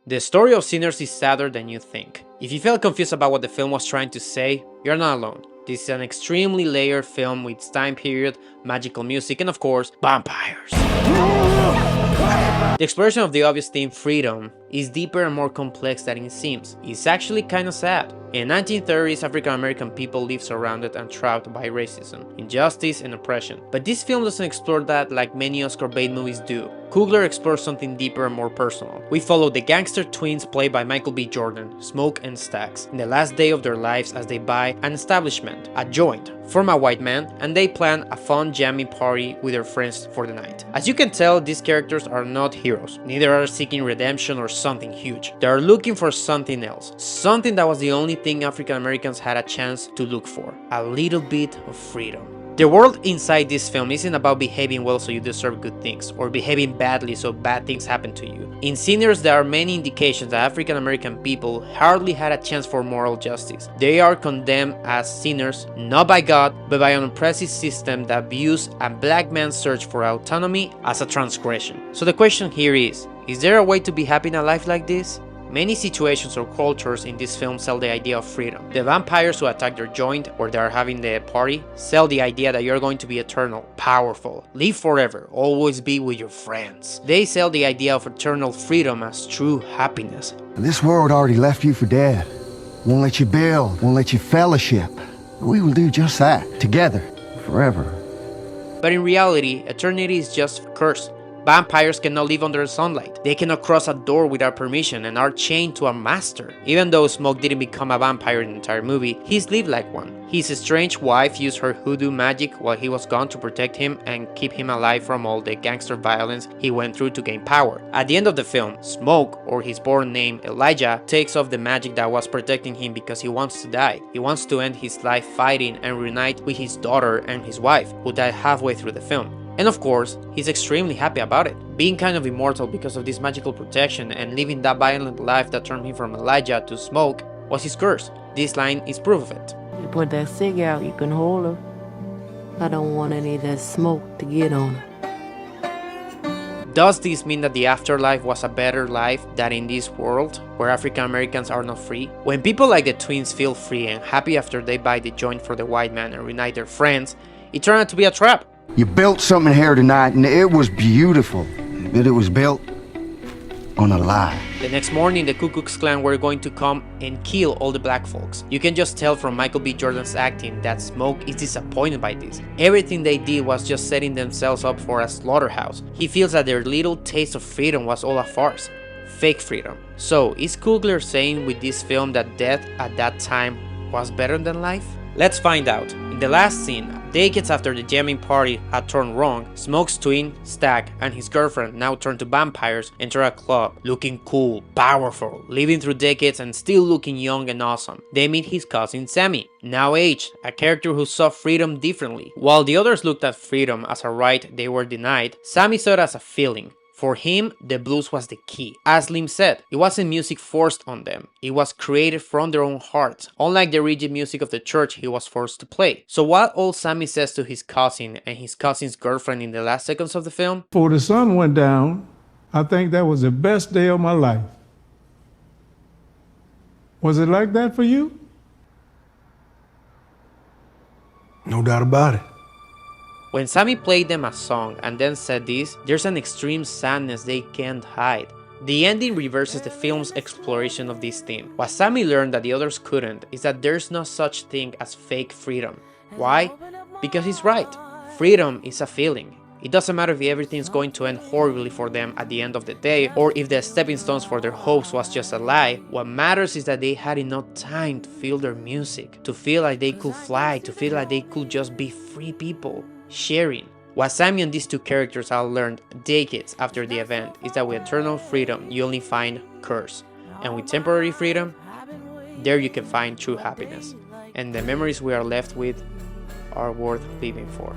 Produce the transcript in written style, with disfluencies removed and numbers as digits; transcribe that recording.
The story of Sinners is sadder than you think. If you felt confused about what the film was trying to say, you're not alone. This is an extremely layered film with its time period, magical music, and of course, vampires. The exploration of the obvious theme, freedom, is deeper and more complex than it seems. It's actually kinda sad. In the 1930s, African American people lived surrounded and trapped by racism, injustice, and oppression. But this film doesn't explore that like many Oscar bait movies do. Coogler explores something deeper and more personal. We follow the gangster twins played by Michael B. Jordan, Smoke and Stax, in the last day of their lives as they buy an establishment, a joint, from a white man, and they plan a fun jamming party with their friends for the night. As you can tell, these characters are not heroes, neither are seeking redemption or something huge. They are looking for something else, something that was the only thing African Americans had a chance to look for, a little bit of freedom. The world inside this film isn't about behaving well so you deserve good things, or behaving badly so bad things happen to you. In Sinners, there are many indications that African American people hardly had a chance for moral justice. They are condemned as sinners, not by God, but by an oppressive system that views a black man's search for autonomy as a transgression. So the question here is there a way to be happy in a life like this? Many situations or cultures in this film sell the idea of freedom. The vampires who attack their joint or they are having the party sell the idea that you're going to be eternal, powerful, live forever, always be with your friends. They sell the idea of eternal freedom as true happiness. This world already left you for dead. Won't let you build, won't let you fellowship. We will do just that, together, forever. But in reality, eternity is just cursed. Vampires cannot live under the sunlight. They cannot cross a door without permission and are chained to a master. Even though Smoke didn't become a vampire in the entire movie, he's lived like one. His estranged wife used her hoodoo magic while he was gone to protect him and keep him alive from all the gangster violence he went through to gain power. At the end of the film, Smoke, or his born name Elijah, takes off the magic that was protecting him because he wants to die. He wants to end his life fighting and reunite with his daughter and his wife, who died halfway through the film. And of course, he's extremely happy about it. Being kind of immortal because of this magical protection and living that violent life that turned him from Elijah to Smoke was his curse. This line is proof of it. You put that cig out, you can hold her. I don't want any of that smoke to get on her. Does this mean that the afterlife was a better life than in this world, where African Americans are not free? When people like the twins feel free and happy after they buy the joint for the white man and reunite their friends, it turned out to be a trap. You built something here tonight, and it was beautiful. But it was built on a lie. The next morning, the Ku Klux Klan were going to come and kill all the black folks. You can just tell from Michael B. Jordan's acting that Smoke is disappointed by this. Everything they did was just setting themselves up for a slaughterhouse. He feels that their little taste of freedom was all a farce. Fake freedom. So, is Coogler saying with this film that death at that time was better than life? Let's find out. In the last scene, decades after the jamming party had turned wrong, Smoke's twin, Stack, and his girlfriend, now turned to vampires, enter a club, looking cool, powerful, living through decades and still looking young and awesome. They meet his cousin Sammy, now aged, a character who saw freedom differently. While the others looked at freedom as a right they were denied, Sammy saw it as a feeling. For him, the blues was the key. As Lim said, it wasn't music forced on them. It was created from their own hearts, unlike the rigid music of the church he was forced to play. So what old Sammy says to his cousin and his cousin's girlfriend in the last seconds of the film? Before the sun went down, I think that was the best day of my life. Was it like that for you? No doubt about it. When Sammy played them a song and then said this, there's an extreme sadness they can't hide. The ending reverses the film's exploration of this theme. What Sammy learned that the others couldn't is that there's no such thing as fake freedom. Why? Because he's right. Freedom is a feeling. It doesn't matter if everything's going to end horribly for them at the end of the day, or if the stepping stones for their hopes was just a lie. What matters is that they had enough time to feel their music, to feel like they could fly, to feel like they could just be free people. Sharing. What Sammy and these two characters have learned decades after the event is that with eternal freedom you only find curse, and with temporary freedom, there you can find true happiness, and the memories we are left with are worth living for.